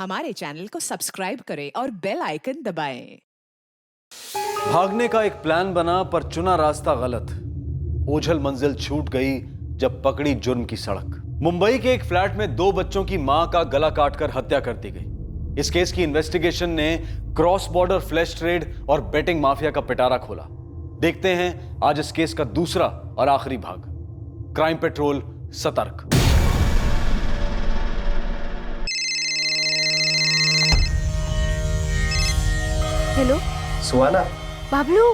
हमारे चैनल को सब्सक्राइब करें और बेल आइकन दबाएं। भागने का एक प्लान बना पर चुना रास्ता गलत। ओझल मंजिल छूट गई जब पकड़ी जुर्म की सड़क। मुंबई के एक फ्लैट में 2 बच्चों की मां का गला काटकर हत्या कर दी गई। इस केस की इन्वेस्टिगेशन ने क्रॉस बॉर्डर फ्लैश ट्रेड और बेटिंग माफिया का पिटारा खोला। देखते हैं आज इस केस का दूसरा और आखिरी भाग। क्राइम पेट्रोल सतर्क। हेलो सुहाना, बाबलू,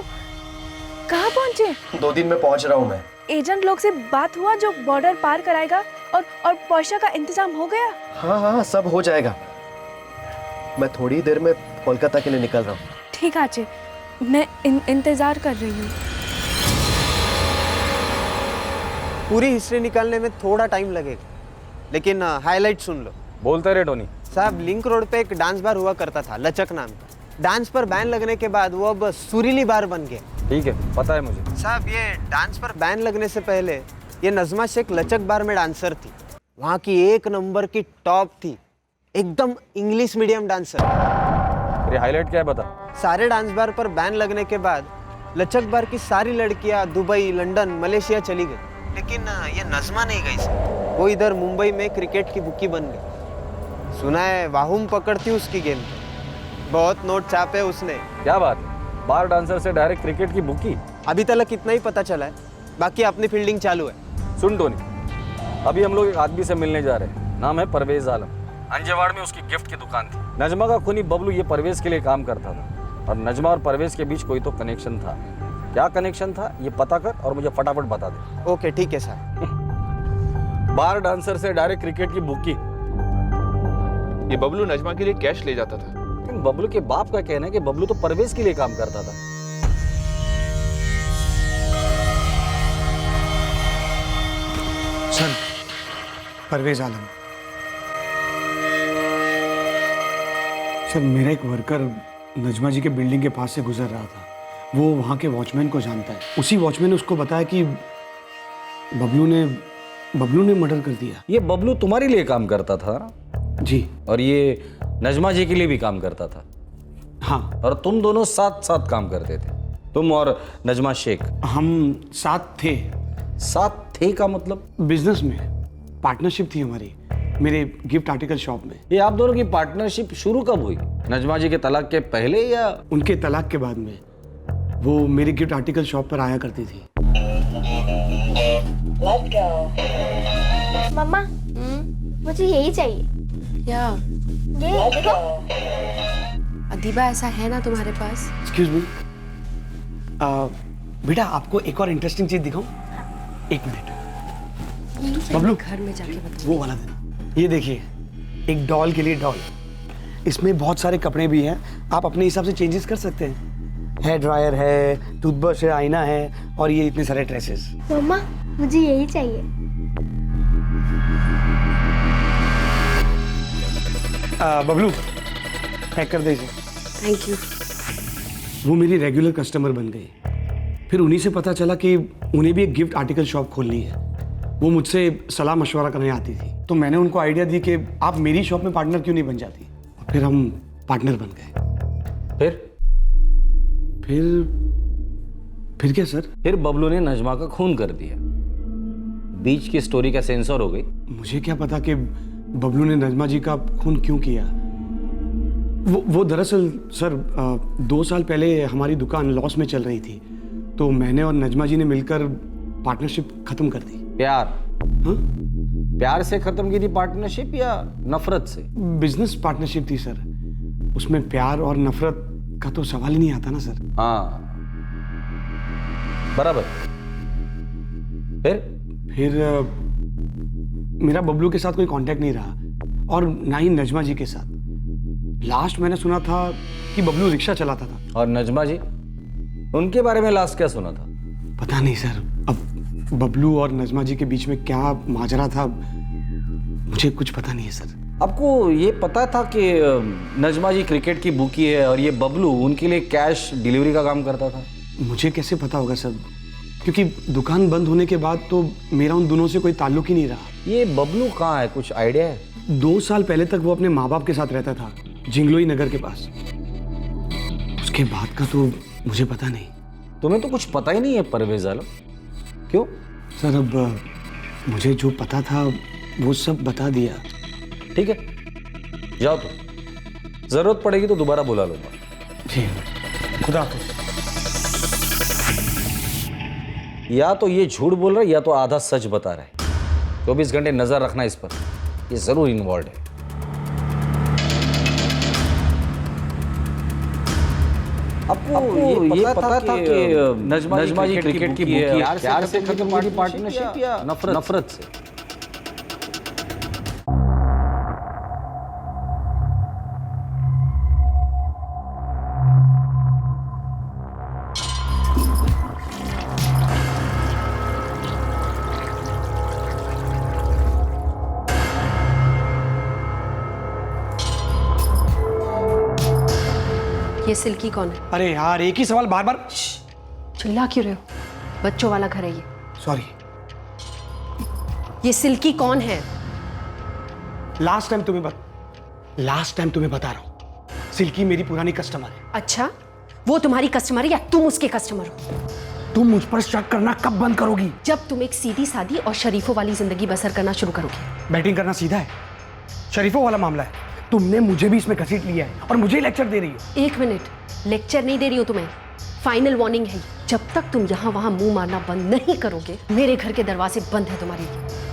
कहाँ पहुँचे? 2 दिन में पहुंच रहा हूँ मैं। एजेंट लोग से बात हुआ जो बॉर्डर पार कराएगा और पौशा का इंतजाम हो गया? हाँ, सब हो जाएगा। मैं थोड़ी देर में कोलकाता के लिए निकल रहा हूँ। ठीक आचे, मैं इंतजार कर रही हूँ। पूरी हिस्ट्री निकालने में थोड़ा टाइम लगेगा, लेकिन हाईलाइट सुन लो। बोलते रहे टोनी साहब, लिंक रोड पे एक डांस बार हुआ करता था, लचक नाम का। डांस पर बैन लगने के बाद वो अब सुरीली बार बन गया। ठीक है, पता है मुझे। साहब, ये डांस पर बैन लगने से पहले ये नजमा शेख लचक बार में डांसर थी। वहाँ की 1 नंबर की टॉप थी, एकदम इंग्लिश मीडियम डांसर। तेरी हाईलाइट क्या है बता। सारे डांस बार पर बैन लगने के बाद लचक बार की सारी लड़कियां दुबई, लंदन, मलेशिया चली गई, लेकिन ये नजमा नहीं गई सर। वो इधर मुंबई में क्रिकेट की बुकी बन गई। सुना है वाहुम पकड़ती उसकी गेम पे। बहुत नोट छापे उसने। क्या बात है, बार डांसर से डायरेक्ट क्रिकेट की बुकी? अभी तक इतना ही पता चला है, बाकी अपनी फील्डिंग चालू है। सुन टोनी, अभी हम लोग एक आदमी से मिलने जा रहे हैं। नाम है परवेज आलम। अंजेवाड़ में उसकी गिफ्ट की दुकान थी। नजमा का खूनी बबलू ये परवेज के लिए काम करता था, और नजमा और परवेज के बीच कोई तो कनेक्शन था। क्या कनेक्शन था ये पता कर और मुझे फटाफट बता दे। ओके, ठीक है सर। बार डांसर से डायरेक्ट क्रिकेट की बुकी। ये बबलू नजमा के लिए कैश ले जाता था। लेकिन बबलू के बाप का कहना है कि बबलू तो परवेज के लिए काम करता था। सर, परवेज आलम। सर, मेरा एक वर्कर नजमा जी के बिल्डिंग के पास से गुजर रहा था। वो वहाँ के वॉचमैन को जानता है। उसी वॉचमैन ने उसको बताया कि बबलू ने मर्डर कर दिया। ये बबलू तुम्हारे लिए काम करता था? जी। और ये नजमा जी के लिए भी काम करता था? हाँ। और तुम दोनों साथ साथ काम करते थे, तुम और नजमा शेख? हम साथ थे। साथ थे का मतलब? बिजनेस में पार्टनरशिप थी हमारी, मेरे गिफ्ट आर्टिकल शॉप में। ये आप दोनों की पार्टनरशिप शुरू कब हुई? नजमा जी के तलाक के पहले या? उनके तलाक के बाद में। वो मेरे गिफ्ट आर्टिकल शॉप पर आया करती थी। मम्मा, मुझे यही चाहिए। क्या? ये देखो। अदीबा, ऐसा है ना तुम्हारे पास? एक्सक्यूज मी, बेटा आपको एक और इंटरेस्टिंग चीज दिखाऊं? 1 मिनट। बबलू, घर में जाके बताओ। वो वाला देना। ये देखिए, एक डॉल के लिए डॉल। इसमें बहुत सारे कपड़े भी हैं, आप अपने हिसाब से चेंजेस कर सकते हैं। हेयर ड्रायर है, टूथब्रश है, आईना है, और ये इतने सारे ड्रेसेस। मम्मा, मुझे यही चाहिए। बबलू, पैक कर दे इसे। Thank you. वो मेरी रेगुलर कस्टमर बन गई। फिर उन्हीं से पता चला कि उन्हें भी एक गिफ्ट आर्टिकल शॉप खोलनी है। वो मुझसे सलाह मशवरा करने आती थी, तो मैंने उनको आइडिया दी कि आप मेरी शॉप में पार्टनर क्यों नहीं बन जाती। फिर हम पार्टनर बन गए। फिर क्या सर? फिर बबलू ने नजमा का खून कर दिया। बीच की स्टोरी का सेंसर हो गई। मुझे क्या पता कि बबलू ने नजमा जी का खून क्यों किया। वो दरअसल सर 2 साल पहले हमारी दुकान लॉस में चल रही थी, तो मैंने और नजमा जी ने मिलकर पार्टनरशिप खत्म कर दी। प्यार? हाँ? प्यार से खत्म की थी पार्टनरशिप या नफरत से? बिजनेस पार्टनरशिप थी सर, उसमें प्यार और नफरत का तो सवाल ही नहीं आता ना सर। हाँ, बराबर। फिर मेरा बबलू के साथ कोई कांटेक्ट नहीं रहा, और ना ही नजमा जी के साथ। लास्ट मैंने सुना था कि बबलू रिक्शा चलाता था। और नजमा जी, उनके बारे में लास्ट क्या सुना था? पता नहीं सर, अब बबलू और नजमा जी के बीच में क्या माजरा था, मुझे कुछ पता नहीं है सर। आपको ये पता था कि नजमा जी क्रिकेट की बुकी है और ये बबलू उनके लिए कैश डिलीवरी का काम करता था? मुझे कैसे पता होगा सर, क्योंकि दुकान बंद होने के बाद तो मेरा उन दोनों से कोई ताल्लुक ही नहीं रहा। ये बबलू कहाँ है, कुछ आइडिया है? 2 साल पहले तक वो अपने माँ बाप के साथ रहता था, जिंगलोई नगर के पास। उसके बाद का तो मुझे पता नहीं। तुम्हें तो कुछ पता ही नहीं है परवेज आलम, क्यों? सर अब मुझे जो पता था वो सब बता दिया। ठीक है, जाओ तुम, जरूरत पड़ेगी तो दोबारा बुला लूंगा। जी, खुदा हाफिज। या तो ये झूठ बोल रहा है या तो आधा सच बता रहा है। 24 घंटे नजर रखना इस पर, ये जरूर इन्वॉल्व है। आपको ये पता था कि नजमा जी क्रिकेट की बुकी प्यार से खत्म हुई पार्टनरशिप या नफरत से? ये सिल्की कौन है? अरे यार, एक ही सवाल बार बार। चिल्ला क्यों रहे हो? बच्चों वाला घर है ये। सॉरी। ये सिल्की कौन है? लास्ट टाइम तुम्हें बता रहा हूँ, सिल्की मेरी पुरानी कस्टमर है। अच्छा, वो तुम्हारी कस्टमर है या तुम उसके कस्टमर हो? तुम मुझ पर शक करना कब बंद करोगी? जब तुम एक सीधी सादी और शरीफों वाली जिंदगी बसर करना शुरू करोगे। बैटिंग करना सीधा है, शरीफों वाला मामला है। तुमने मुझे भी इसमें घसीट लिया है और मुझे ही लेक्चर दे रही हो। 1 मिनट, लेक्चर नहीं दे रही हो तुम्हें, फाइनल वार्निंग है। जब तक तुम यहाँ वहां मुंह मारना बंद नहीं करोगे, मेरे घर के दरवाजे बंद है तुम्हारे लिए।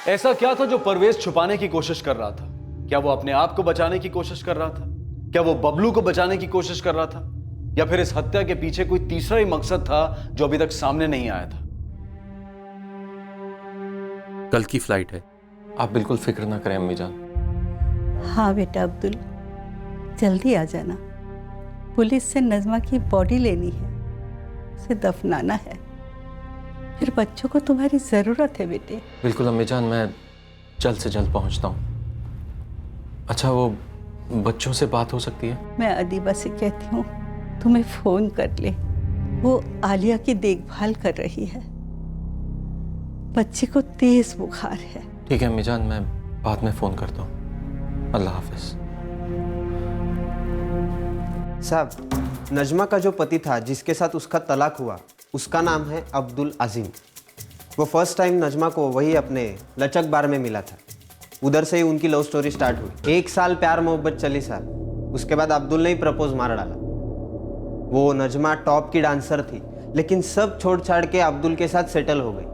ऐसा क्या था जो परवेज छुपाने की कोशिश कर रहा था? क्या वो अपने आप को बचाने की कोशिश कर रहा था? क्या वो बबलू को बचाने की कोशिश कर रहा था? या फिर इस हत्या के पीछे कोई तीसरा ही मकसद था जो अभी तक सामने नहीं आया था? कल की फ्लाइट है, आप बिल्कुल फिक्र ना करें अम्मी जान। हाँ बेटा अब्दुल, जल्दी आ जाना। पुलिस से नज़मा की बॉडी लेनी है, उसे दफनाना है। फिर बच्चों को तुम्हारी ज़रूरत है बेटे। बिल्कुल अम्मी जान, मैं जल्द से जल्द पहुंचता हूँ। अच्छा, वो बच्चों से बात हो सकती है? मैं अदीबा से कहती हूँ तुम्हें फ़ोन कर ले, वो आलिया की देखभाल कर रही है। बच्चे को तेज बुखार है। ठीक है अम्मी जान, मैं बाद में फ़ोन करता हूँ। अल्लाह हाफिज। साहब, नजमा का जो पति था जिसके साथ उसका तलाक हुआ, उसका नाम है अब्दुल अजीम। वो फर्स्ट टाइम नजमा को वही अपने लचक बार में मिला था। उधर से ही उनकी लव स्टोरी स्टार्ट हुई। 1 साल प्यार मोहब्बत चली साहब। उसके बाद अब्दुल ने ही प्रपोज मार डाला। वो नजमा टॉप की डांसर थी, लेकिन सब छोड़ छाड़ के अब्दुल के साथ सेटल हो गई।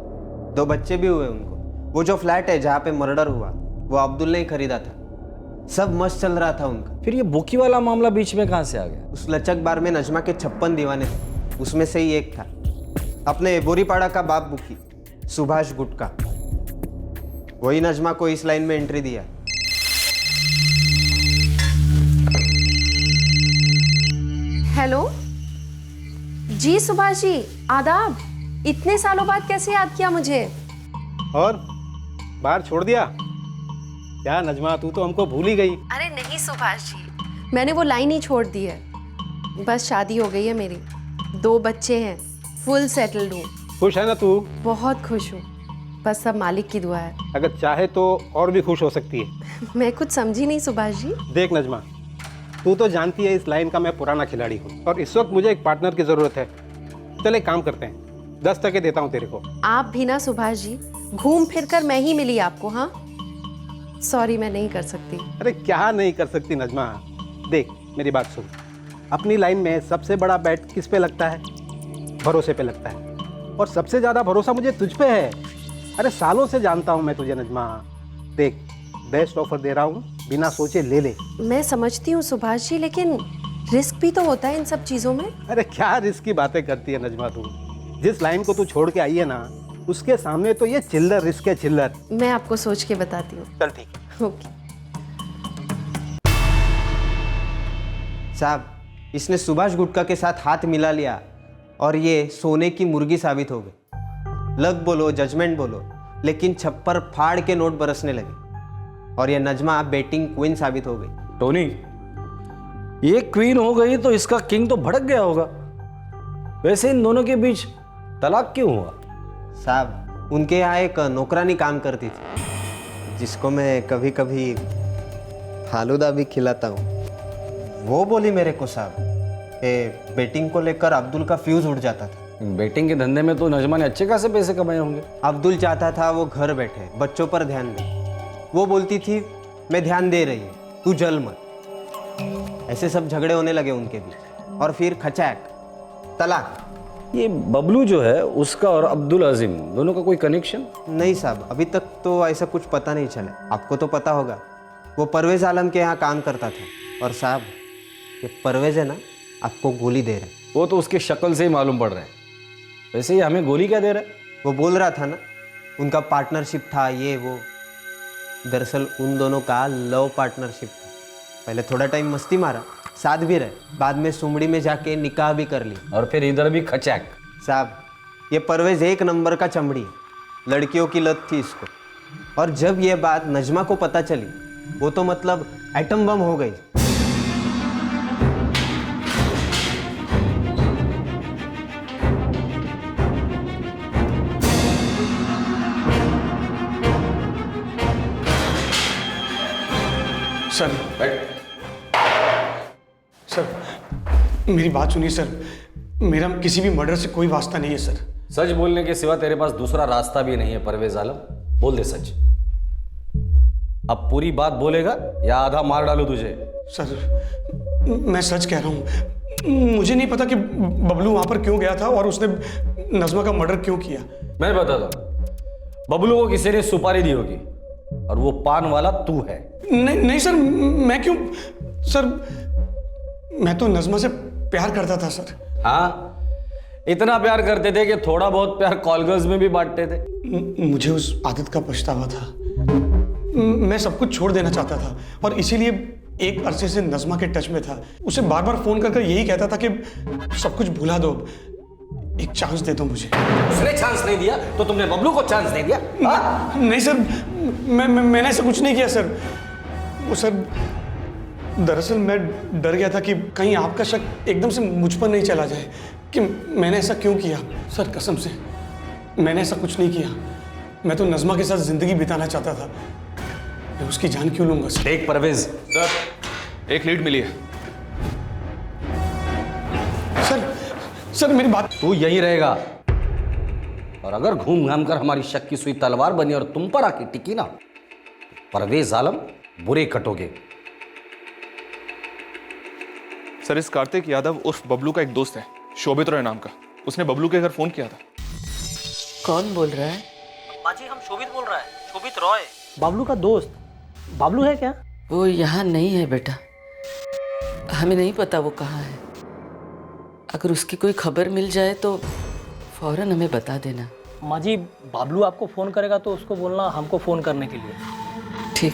2 बच्चे भी हुए उनको। वो जो फ्लैट है जहाँ पे मर्डर हुआ, वो अब्दुल ने ही खरीदा था। सब मस्त चल रहा था उनका। फिर ये बुकी वाला मामला बीच में कहाँ से आ गया? उस लचक बार में नजमा के 56 दीवाने थे, उसमें से ही एक था अपने बोरीपाड़ा का बाप बुकी, सुभाष गुटका। वही नजमा को इस लाइन में एंट्री दिया। हेलो जी सुभाष जी, आदाब। इतने सालों बाद कैसे याद किया मुझे? और बाहर छोड़ दिया क्या नजमा? तू तो हमको भूल ही गई। अरे नहीं सुभाष जी, मैंने वो लाइन ही छोड़ दी है। बस शादी हो गई है मेरी, 2 बच्चे हैं, फुल सेटल्ड हूँ। खुश है ना तू? बहुत खुश हूँ, बस सब मालिक की दुआ है। अगर चाहे तो और भी खुश हो सकती है। मैं कुछ समझी नहीं सुभाष जी। देख नजमा, तू तो जानती है इस लाइन का मैं पुराना खिलाड़ी हूँ और इस वक्त मुझे एक पार्टनर की जरूरत है। चल एक काम करते हैं, 10 टके देता हूँ तेरे को। आप भी ना सुभाष जी, घूम फिर कर मैं ही मिली आपको। हाँ सॉरी, मैं नहीं कर सकती। अरे क्या नहीं कर सकती नजमा? देख मेरी बात सुन, अपनी लाइन में सबसे बड़ा बैट किस पे लगता है? भरोसे पे लगता है, और सबसे ज़्यादा भरोसा मुझे तुझ पे है। अरे सालों से जानता हूँ मैं तुझे नजमा। देख, बेस्ट ऑफर दे रहा हूँ, बिना सोचे ले ले। मैं समझती हूँ सुभाष जी, लेकिन रिस्क भी तो होता है इन सब चीज़ों में। अरे क्या रिस्क की बातें करती है नजमा तू? जिस लाइन को तू छोड़ के आई है ना, उसके सामने तो ये चिल्लर रिस्क है, चिल्लर। मैं आपको सोच के बताती हूँ। चल ठीक है। ओके। साहब, इसने सुभाष गुटका के साथ हाथ मिला लिया और ये सोने की मुर्गी साबित हो गई। लक बोलो, जजमेंट बोलो, लेकिन छप्पर फाड़ के नोट बरसने लगे और ये नजमा बेटिंग क्वीन साबित हो गई। टोनी, ये क्वीन हो गई तो इसका किंग तो भड़क गया होगा। वैसे इन दोनों के बीच तलाक क्यों हुआ? साहब, उनके यहाँ एक नौकरानी काम करती थी, जिसको मैं कभी कभी फालूदा भी खिलाता हूँ। वो बोली मेरे को साहब कि बेटिंग को लेकर अब्दुल का फ्यूज उड़ जाता था। बेटिंग के धंधे में तो नजमा ने अच्छे खासे पैसे कमाए होंगे। अब्दुल चाहता था वो घर बैठे बच्चों पर ध्यान दे। वो बोलती थी मैं ध्यान दे रही हूँ, तू जल मत। ऐसे सब झगड़े होने लगे उनके बीच, और फिर खचाक, तलाक। ये बबलू जो है, उसका और अब्दुल अजीम दोनों का कोई कनेक्शन? नहीं साहब, अभी तक तो ऐसा कुछ पता नहीं चला। आपको तो पता होगा, वो परवेज आलम के यहाँ काम करता था। और साहब, ये परवेज है ना, आपको गोली दे रहा है। वो तो उसकी शक्ल से ही मालूम पड़ रहा है। वैसे ही हमें गोली क्या दे रहा है? वो बोल रहा था ना, उनका पार्टनरशिप था ये वो। दरअसल उन दोनों का लव पार्टनरशिप था। पहले थोड़ा टाइम मस्ती मारा, साथ भी रहे, बाद में सुमड़ी में जाके निकाह भी कर ली। और फिर इधर भी खचाक। साहब, ये परवेज एक नंबर का चमड़ी है, लड़कियों की लत थी इसको। और जब ये बात नजमा को पता चली, वो तो मतलब एटम बम हो गई। सर, सर मेरी बात सुनिए सर, मेरा किसी भी मर्डर से कोई वास्ता नहीं है सर। सच बोलने के सिवा तेरे पास दूसरा रास्ता भी नहीं है परवेज आलम। बोल दे सच। अब पूरी बात बोलेगा या आधा मार डालू तुझे? सर मैं सच कह रहा हूँ, मुझे नहीं पता कि बबलू वहां पर क्यों गया था और उसने नजमा का मर्डर क्यों किया। मैं बताता हूँ, बबलू को किसी ने सुपारी दी होगी और वो पान वाला तू है। नहीं नहीं सर, मैं क्यों? सर मैं तो नजमा से प्यार करता था सर। हाँ, इतना प्यार करते थे कि थोड़ा बहुत प्यार कॉल गर्ल्स में भी बांटते थे। मुझे उस आदत का पछतावा था। मैं सब कुछ छोड़ देना चाहता था और इसीलिए एक अरसे से नजमा के टच में था। उसे बार बार फोन कर यही कहता था कि सब कुछ भुला दो, एक चांस दे दो मुझे। उसने चांस नहीं दिया तो तुमने बबलू को चांस दे दिया? नहीं सर, मैंने ऐसा कुछ नहीं किया सर। वो सर, दरअसल मैं डर गया था कि कहीं आपका शक एकदम से मुझ पर नहीं चला जाए कि मैंने ऐसा क्यों किया। सर कसम से मैंने ऐसा कुछ नहीं किया। मैं तो नजमा के साथ जिंदगी बिताना चाहता था। मैं उसकी जान क्यों लूंगा सर? देख परवेज, सर एक लीड मिली है। सर मेरी बात। तू यहीं रहेगा और अगर घूम घाम कर हमारी शक की सुई तलवार बनी और तुम पर आके टिकी ना, परवेज आलम बुरे कटोगे। सर, इस कार्तिक यादव उर्फ बबलू का एक दोस्त है, शोभित रॉय नाम का। उसने बबलू के घर फोन किया था। कौन बोल रहा है? माजी, हम शोभित बोल रहा है, शोभित रॉय। बाबलू का दोस्त। बाबलू है क्या? वो यहाँ नहीं है बेटा, हमें नहीं पता वो कहाँ है। अगर उसकी कोई खबर मिल जाए तो फौरन हमें बता देना। माजी, बाबलू आपको फोन करेगा तो उसको बोलना हमको फोन करने के लिए। ठीक।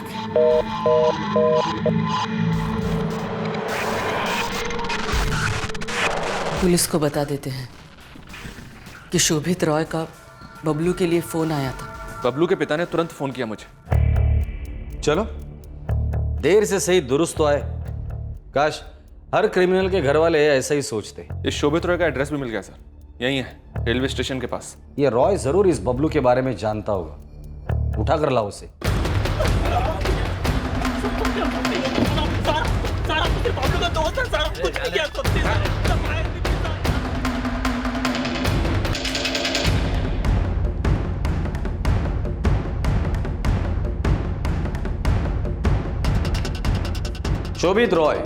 पुलिस को बता देते हैं कि शोभित रॉय का बबलू के लिए फोन आया था। बबलू के पिता ने तुरंत फोन किया मुझे। चलो, देर से सही दुरुस्त तो आए। काश हर क्रिमिनल के घर वाले ऐसा ही सोचते। इस शोभित रॉय का एड्रेस भी मिल गया सर, यही है, रेलवे स्टेशन के पास। ये रॉय जरूर इस बबलू के बारे में जानता होगा। उठा कर लाओ उसे। शोभित रॉय,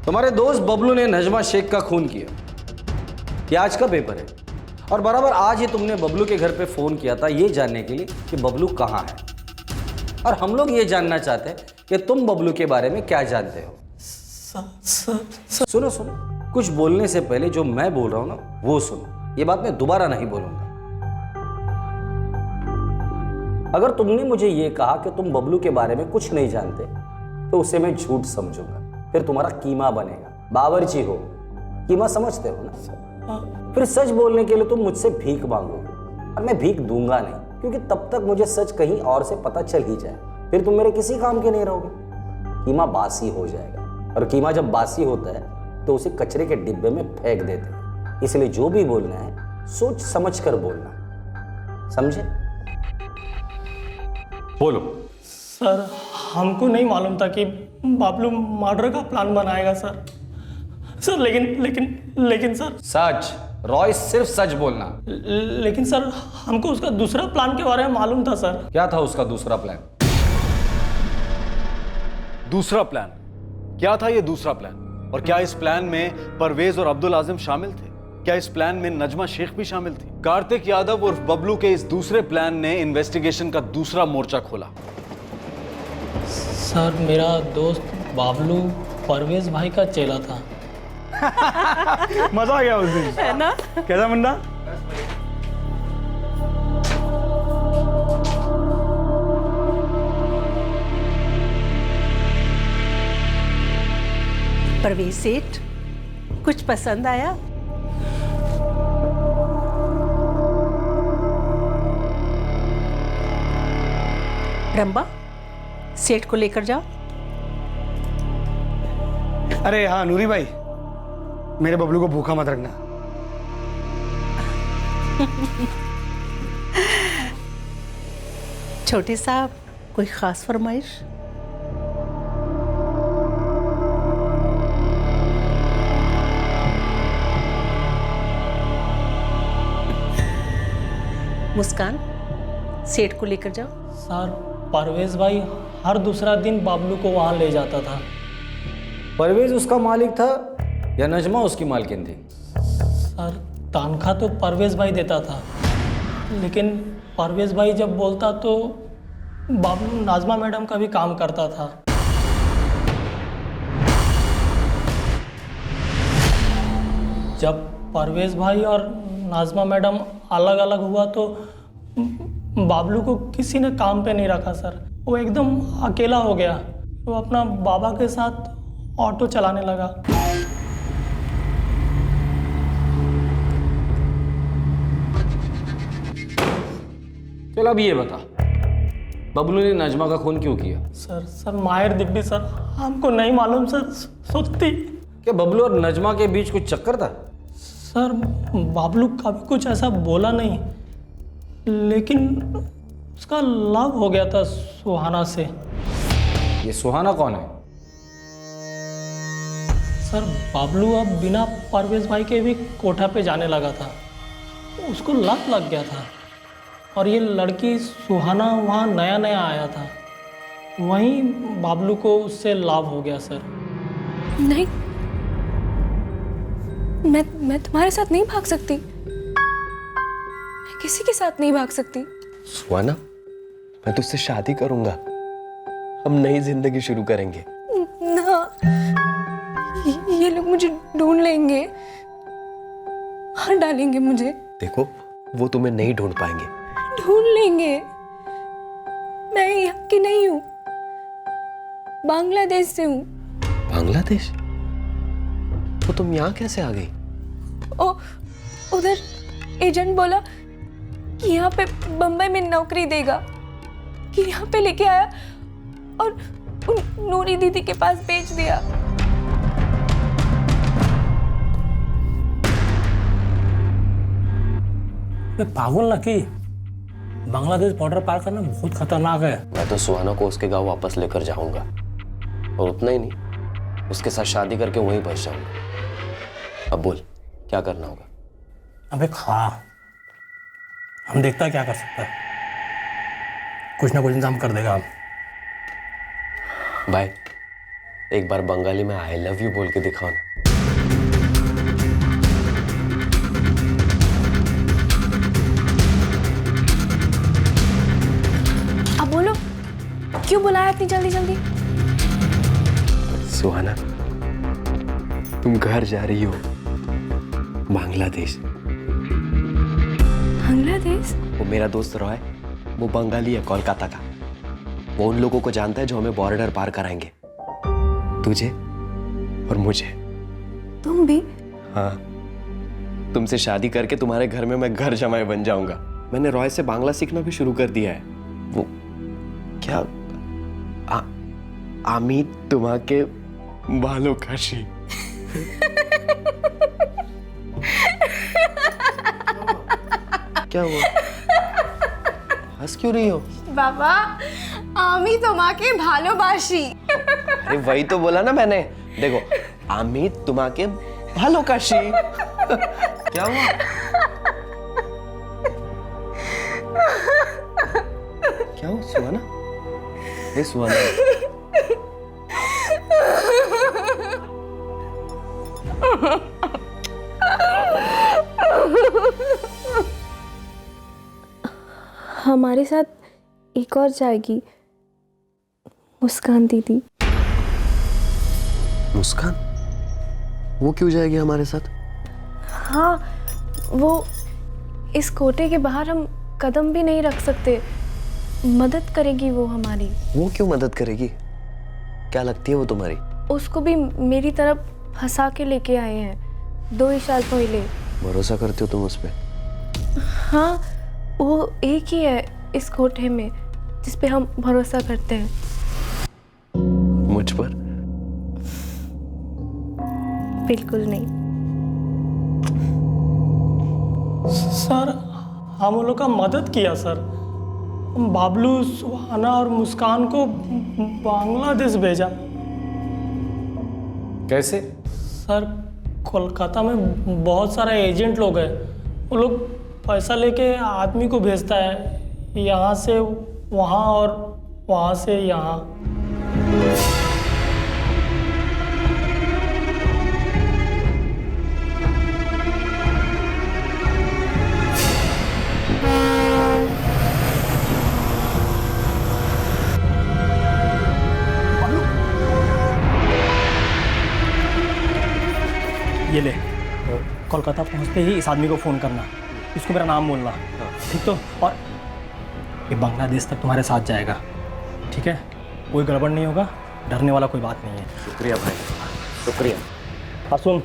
तुम्हारे दोस्त बबलू ने नजमा शेख का खून किया। ये आज का पेपर है और बराबर आज ही तुमने बबलू के घर पे फोन किया था ये जानने के लिए कि बबलू कहाँ है। और हम लोग ये जानना चाहते हैं कि तुम बबलू के बारे में क्या जानते हो। सुनो सुनो, कुछ बोलने से पहले जो मैं बोल रहा हूं ना वो सुनो। ये बात मैं दोबारा नहीं बोलूंगा। अगर तुमने मुझे ये कहा कि तुम बबलू के बारे में कुछ नहीं जानते तो उसे मैं झूठ समझूंगा, फिर तुम्हारा कीमा बनेगा। बावर्ची हो, कीमा समझते हो ना? फिर सच बोलने के लिए तुम मुझसे भीख मांगोगे और मैं भीख दूंगा नहीं, क्योंकि तब तक मुझे सच कहीं और से पता चल ही जाए, फिर तुम मेरे किसी काम के नहीं रहोगे। कीमा बासी हो जाएगा और कीमा जब बासी होता है तो उसे कचरे के डिब्बे में फेंक देते हैं। इसलिए जो भी बोलना है सोच समझ कर बोलना, समझे? बोलो। सर हमको नहीं मालूम था कि बाबलू मर्डर का प्लान बनाएगा सर। लेकिन सर सच, रॉय सिर्फ सच बोलना। लेकिन सर हमको उसका दूसरा प्लान के बारे में मालूम था सर। क्या था उसका दूसरा प्लान? दूसरा प्लान क्या था? ये दूसरा प्लान, और क्या इस प्लान में परवेज और अब्दुल आजिम शामिल थे? क्या इस प्लान में नजमा शेख भी शामिल थी? कार्तिक यादव उर्फ बबलू के इस दूसरे प्लान ने इन्वेस्टिगेशन का दूसरा मोर्चा खोला। सर मेरा दोस्त बाबलू परवेज भाई का चेला था। मजा आ गया उस दिन, है ना? कैसा मुन्ना? परवेज सेठ, कुछ पसंद आया? रंबा, सेठ को लेकर जाओ। अरे हाँ नूरी भाई, मेरे बबलू को भूखा मत रखना। छोटे साहब, कोई खास फरमाइश? मुस्कान, सेठ को लेकर जाओ। सर परवेज भाई हर दूसरा दिन बाबलू को वहां ले जाता था। परवेज उसका मालिक था या नजमा उसकी मालकिन थी? सर तनख्वाह तो परवेज भाई देता था, लेकिन परवेज भाई जब बोलता तो बाबलू नाजमा मैडम का भी काम करता था। जब परवेज भाई और नाजमा मैडम अलग अलग हुआ तो बाबलू को किसी ने काम पे नहीं रखा सर। वो एकदम अकेला हो गया। वो अपना बाबा के साथ ऑटो चलाने लगा। चल अब ये बता, बबलू ने नजमा का खून क्यों किया? सर माहिर दिब्बी सर, हमको नहीं मालूम सर। सोचती क्या बबलू और नजमा के बीच कुछ चक्कर था? सर बाबलू कभी कुछ ऐसा बोला नहीं, लेकिन उसका लव हो गया था सुहाना से। ये सुहाना कौन है? सर बाबलू अब बिना परवेज भाई के भी कोठा पे जाने लगा था। उसको लत लग गया था और ये लड़की सुहाना वहाँ नया नया आया था। वहीं बाबलू को उससे लाभ हो गया सर। नहीं, मैं तुम्हारे साथ नहीं भाग सकती। मैं किसी के साथ नहीं भाग सकती। सुहाना, मैं तुझसे शादी करूंगा, हम नई जिंदगी शुरू करेंगे। ना, ये लोग मुझे ढूंढ लेंगे, मार डालेंगे मुझे। देखो, वो तुम्हें नहीं ढूंढ पाएंगे। ढूंढ लेंगे। मैं यहाँ की नहीं हूँ, बांग्लादेश से हूँ। बांग्लादेश? तो तुम यहाँ कैसे आ गई? उधर एजेंट बोला कि यहाँ पे बम्बई में नौकरी देगा, कि यहाँ पे लेके आया और उन नूरी दीदी के पास बेच दिया। पागल लकी, बांग्लादेश बॉर्डर पार करना बहुत खतरनाक है। मैं तो सुहाना को उसके गांव वापस लेकर जाऊंगा, और उतना ही नहीं, उसके साथ शादी करके वहीं बस जाऊंगा। अब बोल, क्या करना होगा? अबे खा, हम देखता क्या कर सकता है। कुछ ना कुछ इंतजाम कर देगा हम। बाय। एक बार बंगाली में आई लव यू बोल के दिखाओ ना। अब बोलो, क्यों बुलाया इतनी जल्दी जल्दी? सुहाना, तुम घर जा रही हो बांग्लादेश। बांग्लादेश? वो मेरा दोस्त रॉय, वो बंगाली है कोलकाता का। वो उन लोगों को जानता है जो हमें बॉर्डर पार कराएंगे, तुझे और मुझे। तुम भी? हाँ, तुमसे शादी करके तुम्हारे घर में मैं घर जमाई बन जाऊंगा। मैंने रॉय से बांग्ला सीखना भी शुरू कर दिया है। वो क्या आमी तुम्हारे बालों काशी। क्या हुआ? हंस क्यों रही हो? बाबा, आमी तुम्हाके भालोबाशी। अरे वही तो बोला ना मैंने। देखो, आमी तुम्हाके भालो काशी। क्या हुआ? क्या हुआ सुहाना? ए सुहाना, हमारे साथ एक और जाएगी, मुस्कान दीदी। मुस्कान? वो क्यों जाएगी हमारे साथ? हाँ, वो इस कोटे के बाहर हम कदम भी नहीं रख सकते। मदद करेगी वो हमारी। वो क्यों मदद करेगी? क्या लगती है वो तुम्हारी? उसको भी मेरी तरफ फंसा के लेके आए हैं 2 ही साल पहले। भरोसा करते हो तुम उस पे? हाँ, वो एक ही है इस कोठे में जिस पे हम भरोसा करते हैं। मुझ पर? बिल्कुल नहीं। सर, हम उन लोग का मदद किया सर। बाबलू, सुहाना और मुस्कान को बांग्लादेश भेजा। कैसे? सर, कोलकाता में बहुत सारे एजेंट लोग हैं। वो लोग पैसा लेके आदमी को भेजता है, यहाँ से वहाँ और वहाँ से यहाँ। ये ले, कोलकाता पहुंचते ही इस आदमी को फ़ोन करना, इसको मेरा नाम बोलना, ठीक तो? और ये बांग्लादेश तक तुम्हारे साथ जाएगा, ठीक है? कोई गड़बड़ नहीं होगा, डरने वाला कोई बात नहीं है। शुक्रिया भाई, शुक्रिया। और सुन,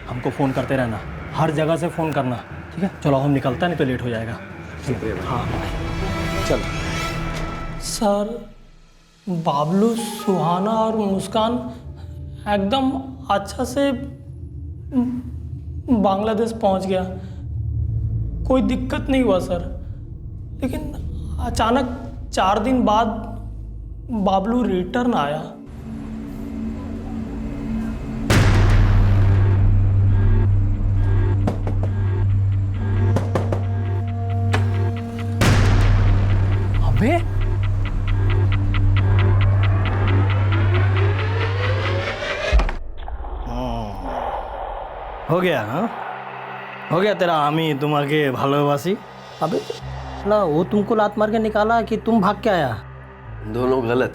हमको फ़ोन करते रहना, हर जगह से फ़ोन करना, ठीक है? चलो हम निकलता नहीं तो लेट हो जाएगा। शुक्रिया भाई। हाँ, चल। सर, बाबलू, सुहाना और मुस्कान एकदम अच्छा से बांग्लादेश पहुंच गया, कोई दिक्कत नहीं हुआ सर। लेकिन अचानक 4 दिन बाद बाबलू रिटर्न आया। अबे, हो गया? हाँ, हो गया तेरा आमी तुम्हारे भालोबासी। अबे ना, वो तुमको लात मार के निकाला कि तुम भाग के आया? दोनों गलत।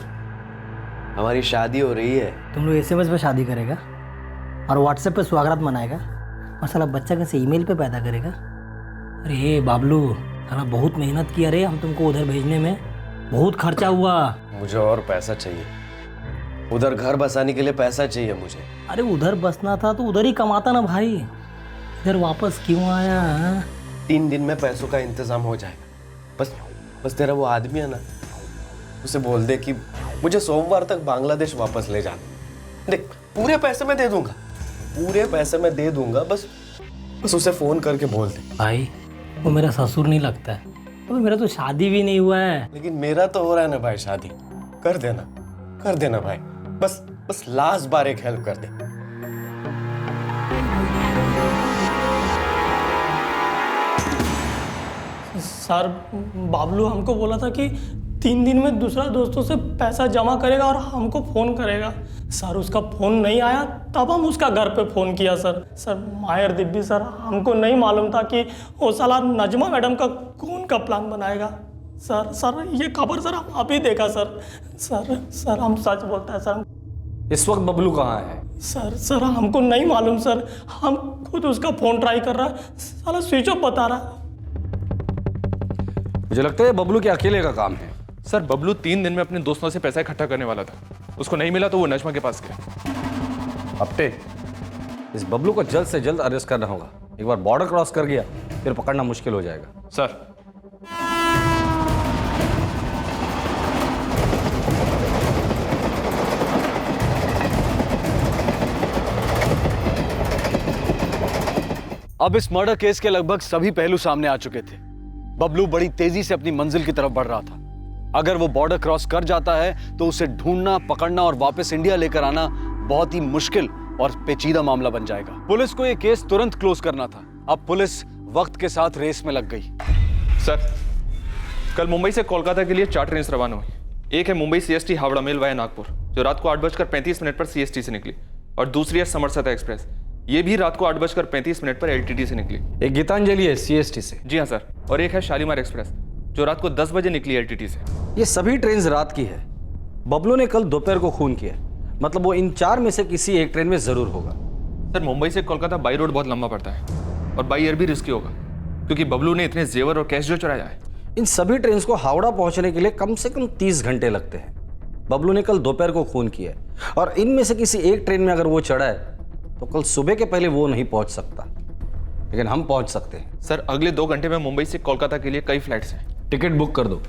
हमारी शादी हो रही है। तुम लोग SMS पे शादी करेगा और WhatsApp पे स्वागत मनाएगा और साला बच्चा कैसे ईमेल पे पैदा करेगा? अरे बाबलू, साला बहुत मेहनत किया रे हम तुमको उधर भेजने में, बहुत खर्चा हुआ। मुझे और पैसा चाहिए, उधर घर बसाने के लिए पैसा चाहिए मुझे। अरे उधर बसना था तो उधर ही कमाता ना भाई, इधर वापस क्यों आया? 3 दिन में पैसों का इंतजाम हो जाएगा। बस तेरा वो आदमी है ना, उसे बोल दे कि मुझे सोमवार तक बांग्लादेश वापस ले जाना। देख, पूरे पैसे मैं दे दूंगा, पूरे पैसे मैं दे दूंगा, बस उसे फोन करके बोल दे। भाई वो मेरा ससुर नहीं लगता है, तो मेरा तो शादी भी नहीं हुआ है। लेकिन मेरा तो हो रहा है ना भाई, शादी कर देना भाई, बस लास्ट बार एक हेल्प कर दे। सर, बाबलू हमको बोला था कि 3 दिन में दूसरा दोस्तों से पैसा जमा करेगा और हमको फ़ोन करेगा। सर उसका फ़ोन नहीं आया, तब हम उसका घर पे फ़ोन किया सर। सर मायर दिब्बी सर, हमको नहीं मालूम था कि वो साला नजमा मैडम का खून का प्लान बनाएगा। सर ये खबर सर हम अभी देखा सर हम सच बोलता है सर। इस वक्त बबलू कहाँ है? सर हमको नहीं मालूम सर, हम खुद उसका फ़ोन ट्राई कर रहा है, साला स्विच ऑफ बता रहा है। मुझे लगता है बबलू के अकेले का काम है। सर बबलू 3 दिन में अपने दोस्तों से पैसा इकट्ठा करने वाला था, उसको नहीं मिला तो वो नजमा के पास गया। अपटे, इस बबलू को जल्द से जल्द अरेस्ट करना होगा। एक बार बॉर्डर क्रॉस कर गया फिर पकड़ना मुश्किल हो जाएगा। सर अब इस मर्डर केस के लगभग सभी पहलू सामने आ चुके थे। बबलू बड़ी तेजी से अपनी मंजिल की तरफ बढ़ रहा था। अगर वो बॉर्डर क्रॉस कर जाता है तो उसे ढूंढना, पकड़ना और वापस इंडिया लेकर आना बहुत ही मुश्किल और पेचीदा मामला बन जाएगा। पुलिस को यह केस तुरंत क्लोज करना था। अब पुलिस वक्त के साथ रेस में लग गई। सर कल मुंबई से कोलकाता के लिए 4 ट्रेन रवाना हुई। एक है Mumbai CST Howrah mail via Nagpur, जो रात को 8:35 पर CST से निकली, और दूसरी है समरसता एक्सप्रेस, ये भी रात को 8:35 पर LTT से निकली। एक गीतांजलि है CST से। जी हाँ सर, और एक है शालीमार एक्सप्रेस, जो रात को 10 बजे निकली LTT से। ये सभी ट्रेन रात की है। बबलू ने कल दोपहर को खून किया, मतलब वो इन 4 में से किसी एक ट्रेन में जरूर होगा। सर मुंबई से कोलकाता बाई रोड बहुत लंबा पड़ता है और बाई एयर भी रिस्की होगा, क्योंकि बबलू ने इतने जेवर और कैश जो चुराया है। इन सभी ट्रेन को हावड़ा पहुंचने के लिए कम से कम 30 घंटे लगते हैं। बबलू ने कल दोपहर को खून किया है और इनमें से किसी एक ट्रेन में अगर वो चढ़ा है तो कल सुबह के पहले वो नहीं पहुंच सकता, लेकिन हम पहुंच सकते हैं। सर अगले 2 घंटे में मुंबई से कोलकाता के लिए कई फ्लाइट्स हैं। टिकट बुक कर दो।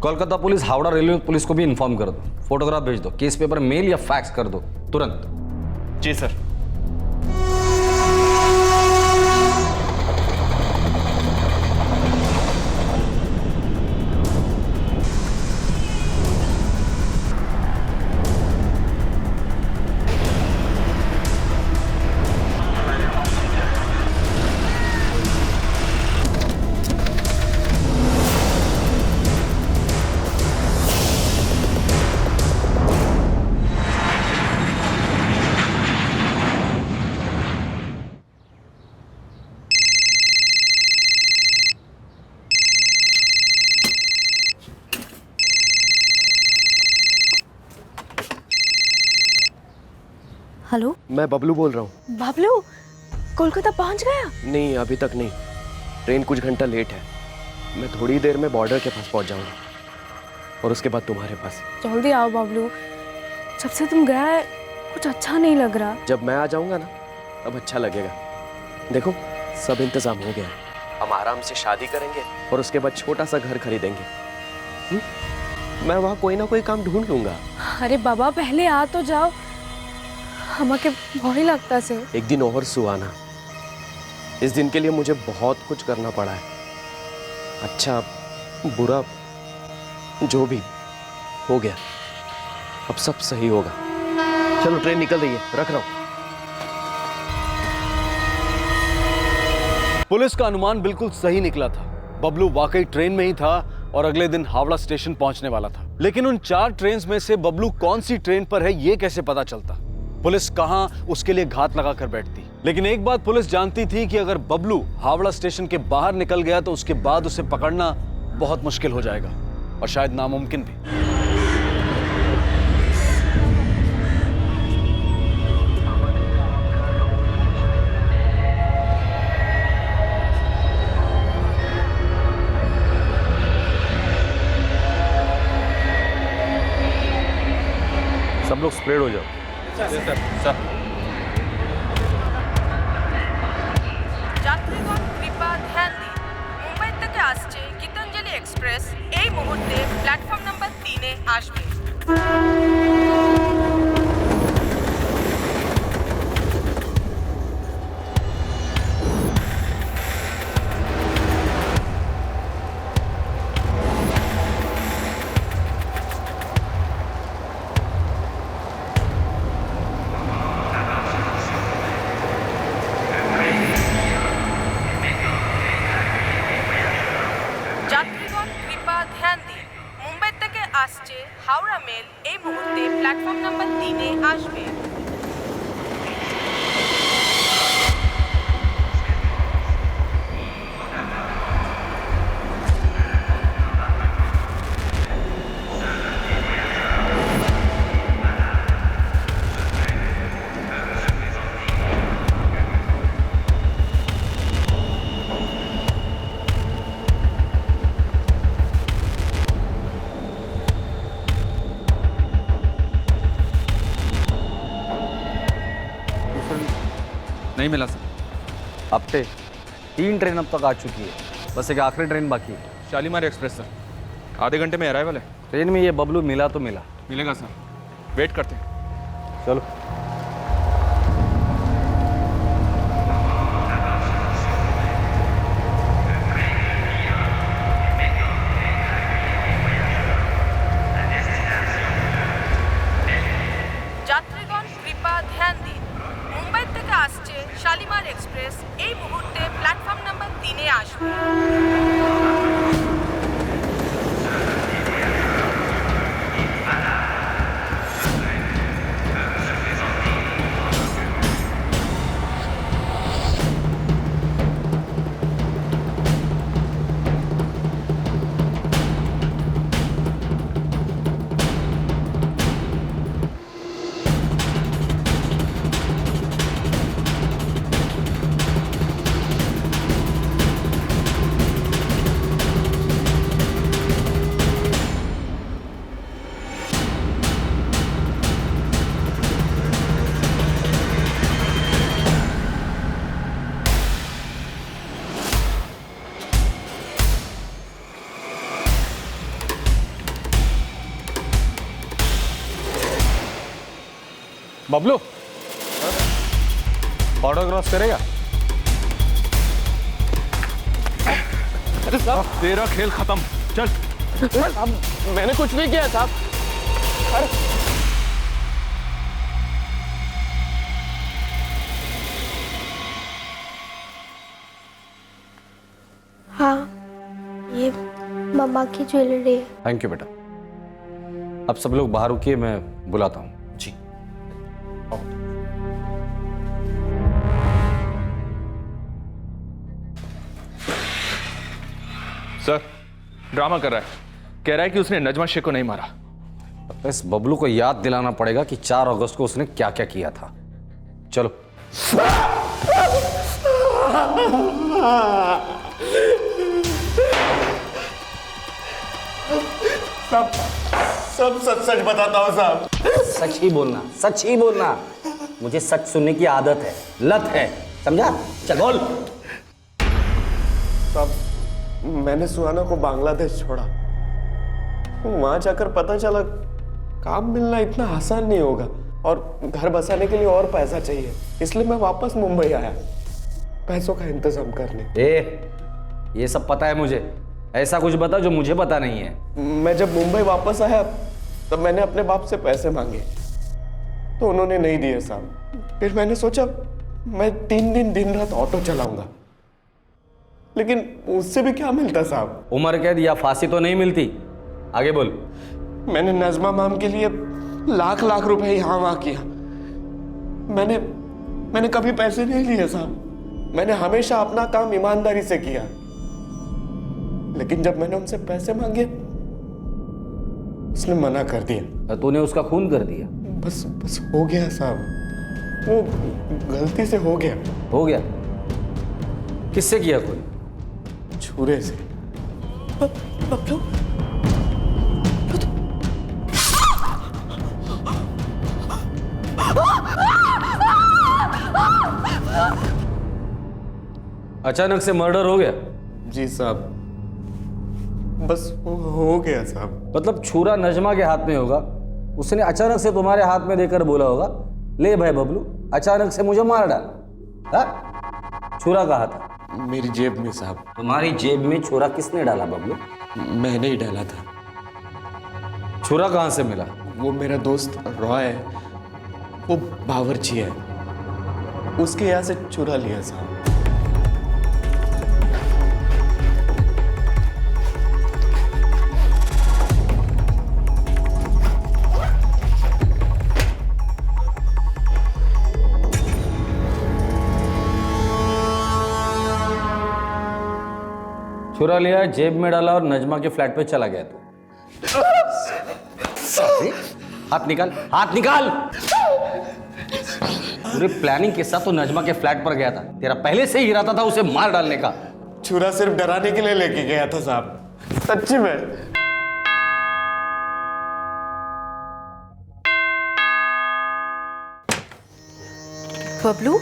Kolkata police, Howrah railway police को भी इन्फॉर्म कर दो। फोटोग्राफ भेज दो, केस पेपर मेल या फैक्स कर दो तुरंत। जी सर। हेलो, मैं बबलू बोल रहा हूँ। बाबलू कोलकाता पहुंच गया? नहीं, अभी तक नहीं। ट्रेन कुछ घंटा लेट है। मैं थोड़ी देर में बॉर्डर के पास पहुंच जाऊंगा और उसके बाद तुम्हारे पास। जल्दी आओ बाबलू, जब से तुम गया है कुछ अच्छा नहीं लग रहा। जब मैं आ जाऊंगा ना तब अच्छा लगेगा। देखो सब इंतजाम हो गया, हम आराम से शादी करेंगे और उसके बाद छोटा सा घर खरीदेंगे। मैं वहाँ कोई ना कोई काम ढूंढ लूंगा। अरे बाबा पहले आ तो जाओ, हमारे बहुत ही लगता से। एक दिन और सुहाना, इस दिन के लिए मुझे बहुत कुछ करना पड़ा है। अच्छा बुरा जो भी हो गया, अब सब सही होगा। चलो ट्रेन निकल रही है, रख रहा हूं। पुलिस का अनुमान बिल्कुल सही निकला था। बबलू वाकई ट्रेन में ही था और अगले दिन हावड़ा स्टेशन पहुंचने वाला था। लेकिन उन 4 ट्रेन में से बबलू कौन सी ट्रेन पर है ये कैसे पता चलता? पुलिस कहां उसके लिए घात लगा कर बैठती। लेकिन एक बात पुलिस जानती थी कि अगर बबलू हावड़ा स्टेशन के बाहर निकल गया तो उसके बाद उसे पकड़ना बहुत मुश्किल हो जाएगा और शायद नामुमकिन भी। सब लोग स्प्रेड हो जाओ। যাত্রীগণ কৃপা ধ্যান দিন, মুম্বাই থেকে আসছে গীতাঞ্জলি এক্সপ্রেস এই মুহূর্তে প্ল্যাটফর্ম নাম্বার 3-এ আসবে। যাত্রীগণ কৃপা ধ্যান দিন, মুম্বাই থেকে হাওড়া মেল এই মুহূর্তে প্ল্যাটফর্ম নাম্বার 3-এ আসবে। नहीं मिला सर। हफ्ते 3 ट्रेन अब तक आ चुकी है, बस एक आखिरी ट्रेन बाकी है। शालीमार एक्सप्रेस सर, आधे घंटे में अराइवल है। ट्रेन में ये बबलू मिला तो मिला। मिलेगा सर, वेट करते हैं। चलो। যাত্রীগণ কৃপা ধ্যান দিন, মুম্বাই থেকে আসছে শালিমার এক্সপ্রেস এই মুহূর্তে প্ল্যাটফর্ম নাম্বার 3-এ আসবে। बबलू बॉर्डर क्रॉस करेगा? अरे साहब, तेरा खेल खत्म, चल। अब मैंने कुछ नहीं किया साहब। अरे हाँ, ये मम्मा की ज्वेलरी है। थैंक यू बेटा। अब सब लोग बाहर रुकिए, मैं बुलाता हूँ। जी। सर, ड्रामा कर रहा है, कह रहा है कि उसने नजमा शेख को नहीं मारा। इस बबलू को याद दिलाना पड़ेगा कि 4 अगस्त को उसने क्या क्या किया था। चलो। सब सच सच बताता हूँ साहब। सच ही बोलना, सच ही बोलना। मुझे सच सुनने की आदत है, लत है, समझा? चल बोल। साहब, मैंने सुहाना को बांग्लादेश छोड़ा। वहां जाकर पता चला काम मिलना इतना आसान नहीं होगा और घर बसाने के लिए और पैसा चाहिए, इसलिए मैं वापस मुंबई आया पैसों का इंतजाम करने। ये सब पता है मुझे, ऐसा कुछ बता जो मुझे पता नहीं है। मैं जब मुंबई वापस आया तब मैंने अपने बाप से पैसे मांगे तो उन्होंने नहीं दिए साहब। फिर मैंने सोचा मैं 3 दिन दिन रात ऑटो चलाऊंगा, लेकिन उससे भी क्या मिलता साहब? उम्र कैद या फांसी तो नहीं मिलती। आगे बोल। मैंने नजमा मैम के लिए लाख लाख रुपए यहाँ वहां किया। मैंने कभी पैसे नहीं लिए साहब। मैंने हमेशा अपना काम ईमानदारी से किया, लेकिन जब मैंने उनसे पैसे मांगे उसने मना कर दिया। तूने उसका खून कर दिया? बस हो गया साहब, वो गलती से हो गया। हो गया? किससे किया? कोई छुरे से। बबलू, अचानक से मर्डर हो गया? जी साहब, बस हो गया साहब। मतलब छुरा नजमा के हाथ में होगा, उसने अचानक से तुम्हारे हाथ में देकर बोला होगा, ले भाई बबलू, अचानक से मुझे मार डाल। छुरा कहाँ था? मेरी जेब में साहब। तुम्हारी जेब में छुरा किसने डाला बबलू? मैंने ही डाला था। छुरा कहाँ से मिला? वो मेरा दोस्त रॉय है, वो बावर्ची है, उसके यहाँ से चुरा लिया साहब। छुरा लिया, जेब में डाला और नजमा के फ्लैट पे चला गया तू। हाथ निकाल, हाथ निकाल। पूरी प्लानिंग के साथ तो नजमा के फ्लैट पर गया था। तेरा पहले से ही इरादा था उसे मार डालने का। छुरा सिर्फ डराने के लिए लेके गया था साहब, सच्ची में। बबलू,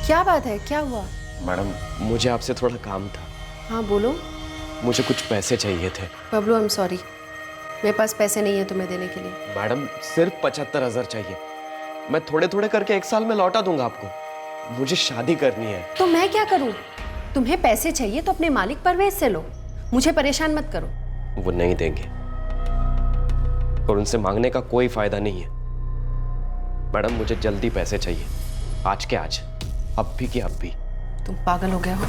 क्या बात है, क्या हुआ? मैडम, मुझे आपसे थोड़ा काम था। हाँ बोलो। मुझे कुछ पैसे चाहिए थे। बबलू, आई एम सॉरी, मेरे पास पैसे नहीं है तुम्हें देने के लिए। मैडम, सिर्फ 75,000 चाहिए। मैं थोड़े थोड़े करके 1 साल में लौटा दूंगा आपको। मुझे शादी करनी है। तो मैं क्या करूं? तुम्हें पैसे चाहिए तो अपने मालिक परवेज से लो, मुझे परेशान मत करो। वो नहीं देंगे और उनसे मांगने का कोई फायदा नहीं है। मैडम, मुझे जल्दी पैसे चाहिए, आज के आज, अब भी कि अब भी। तुम पागल हो गए हो?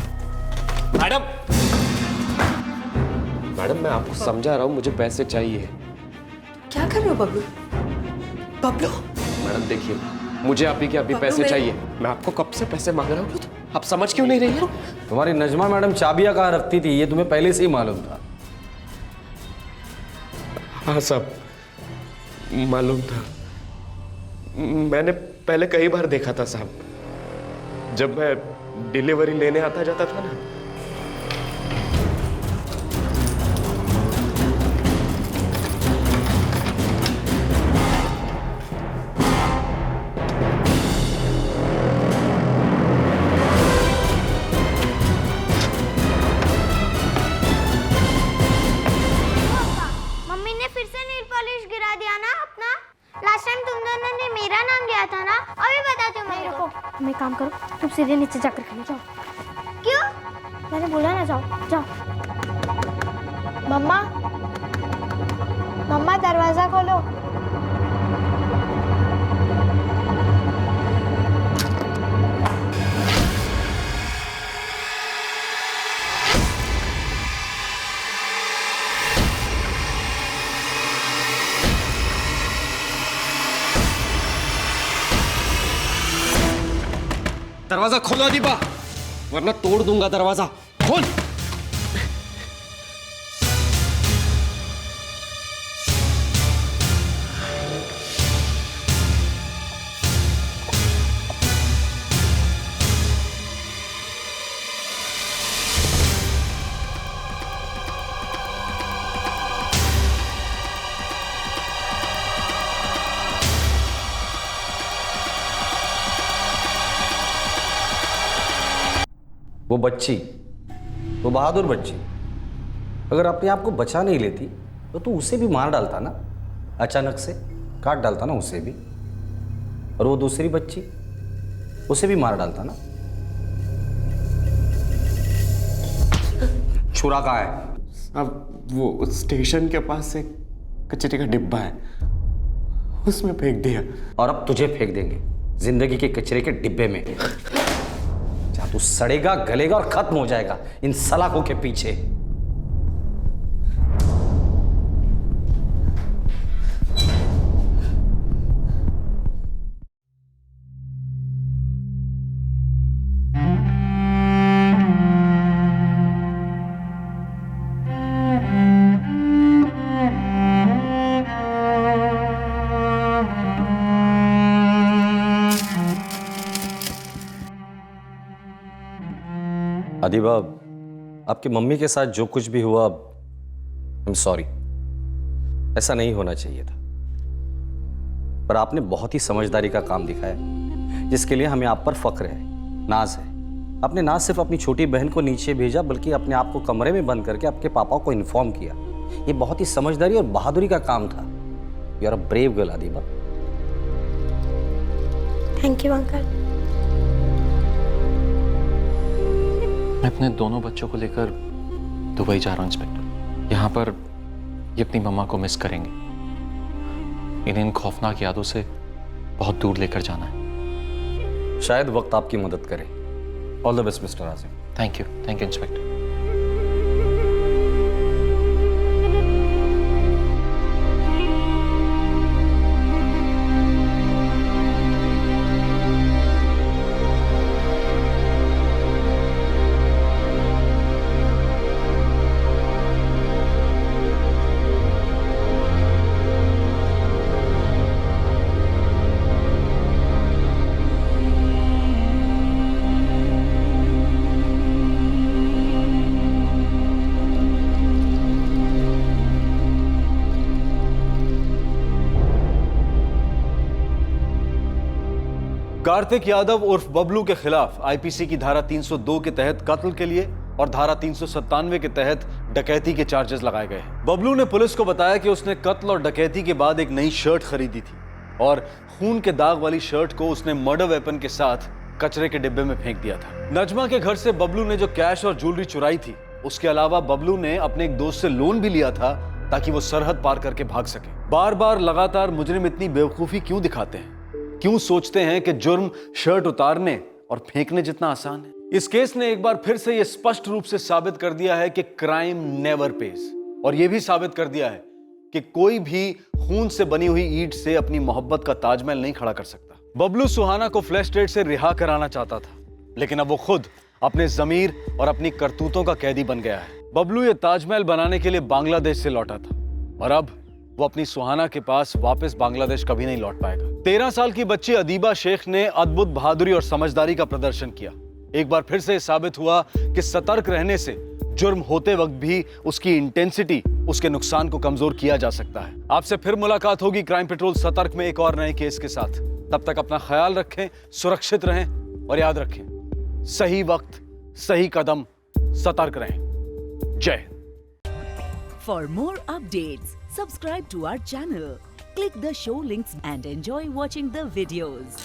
मैडम, मैडम मैं आपको समझा रहा हूं, मुझे पैसे चाहिए। क्या कर रहे हो बबलू? बबलू, मैडम देखिए, मुझे अभी के अभी पैसे चाहिए। मैं आपको कब से पैसे मांग रहा हूँ, आप समझ क्यों नहीं रही हैं? तुम्हारी नजमा मैडम चाबियां कहाँ रखती थी, ये तुम्हें पहले से ही मालूम था? हाँ साहब, मालूम था। मैंने पहले कई बार देखा था साहब, जब मैं डिलीवरी लेने आता जाता था ना। मम्मी ने फिर से नील पॉलिश गिरा दिया ना अपना। लास्ट टाइम तुम दोनों ने मेरा नाम लिया था ना। अभी बताती हूँ मैं। रुको, तुम एक काम करो, तुम सीधे नीचे जाकर खेलो, जाओ। क्यों? मैंने बोला ना, जाओ जाओ। मम्मा, मम्मा दरवाजा खोलो। दरवाजा खोलो दीपा, वरना तोड़ दूंगा दरवाजा। खोल। वो बच्ची, वो बहादुर बच्ची, अगर अपने आप को बचा नहीं लेती तो तू उसे भी मार डालता ना, अचानक से काट डालता ना उसे भी। और वो दूसरी बच्ची, उसे भी मार डालता ना। छुरा कहाँ है? अब वो स्टेशन के पास एक कचरे का डिब्बा है, उसमें फेंक दिया। और अब तुझे फेंक देंगे जिंदगी के कचरे के डिब्बे में, जहां तू सड़ेगा, गलेगा और खत्म हो जाएगा इन सलाखों के पीछे। अदीबा, आपकी मम्मी के साथ जो कुछ भी हुआ, आई एम सॉरी, ऐसा नहीं होना चाहिए था। पर आपने बहुत ही समझदारी का काम दिखाया, जिसके लिए हमें आप पर फख्र है, नाज है। आपने ना सिर्फ अपनी छोटी बहन को नीचे भेजा, बल्कि अपने आप को कमरे में बंद करके आपके पापा को इन्फॉर्म किया। ये बहुत ही समझदारी और बहादुरी का काम था। You are a brave girl Adiba. Thank you uncle. मैं अपने दोनों बच्चों को लेकर दुबई जा रहा हूँ इंस्पेक्टर। यहाँ पर ये अपनी मम्मा को मिस करेंगे। इन्हें इन खौफनाक यादों से बहुत दूर लेकर जाना है। शायद वक्त आपकी मदद करे। All the best mister Asim. Thank you inspector. Kartik Yadav उर्फ बबलू के खिलाफ आईपीसी की धारा 302 के तहत कत्ल के लिए और धारा 397 के तहत डकैती के चार्जेस लगाए गए हैं। बबलू ने पुलिस को बताया कि उसने कत्ल और डकैती के बाद एक नई शर्ट खरीदी थी और खून के दाग वाली शर्ट को उसने मर्डर वेपन के साथ कचरे के डिब्बे में फेंक दिया था। नजमा के घर से बबलू ने जो कैश और ज्वेलरी चुराई थी, उसके अलावा बबलू ने अपने एक दोस्त से लोन भी लिया था ताकि वो सरहद पार करके भाग सके। बार बार लगातार मुजरिम इतनी बेवकूफी क्यों दिखाते हैं? क्यों सोचते हैं कि जुर्म शर्ट उतारने और फेंकने जितना आसान है? इस केस ने एक बार फिर से यह स्पष्ट रूप से साबित कर दिया है कि क्राइम नेवर पेज, और यह भी साबित कर दिया है कि कोई भी खून से बनी हुई ईंट से अपनी मोहब्बत का ताजमहल नहीं खड़ा कर सकता। बबलू सुहाना को फ्लैश स्टेट से रिहा कराना चाहता था, लेकिन अब वो खुद अपने जमीर और अपनी करतूतों का कैदी बन गया है। बबलू ये ताजमहल बनाने के लिए बांग्लादेश से लौटा था और अब वो अपनी सुहाना के पास वापस बांग्लादेश कभी नहीं लौट पाएगा। 13 साल की बच्ची अदीबा शेख ने अद्भुत बहादुरी और समझदारी का प्रदर्शन किया। एक बार फिर से साबित हुआ कि सतर्क रहने से जुर्म होते वक्त भी उसकी इंटेंसिटी उसके नुकसान को कमजोर किया जा सकता है। आपसे फिर मुलाकात होगी क्राइम पेट्रोल सतर्क में एक और नए केस के साथ। तब तक अपना ख्याल रखें, सुरक्षित रहें और याद रखें, सही वक्त सही कदम, सतर्क रहें। जय। For more updates, subscribe to our channel, click the show links and enjoy watching the videos.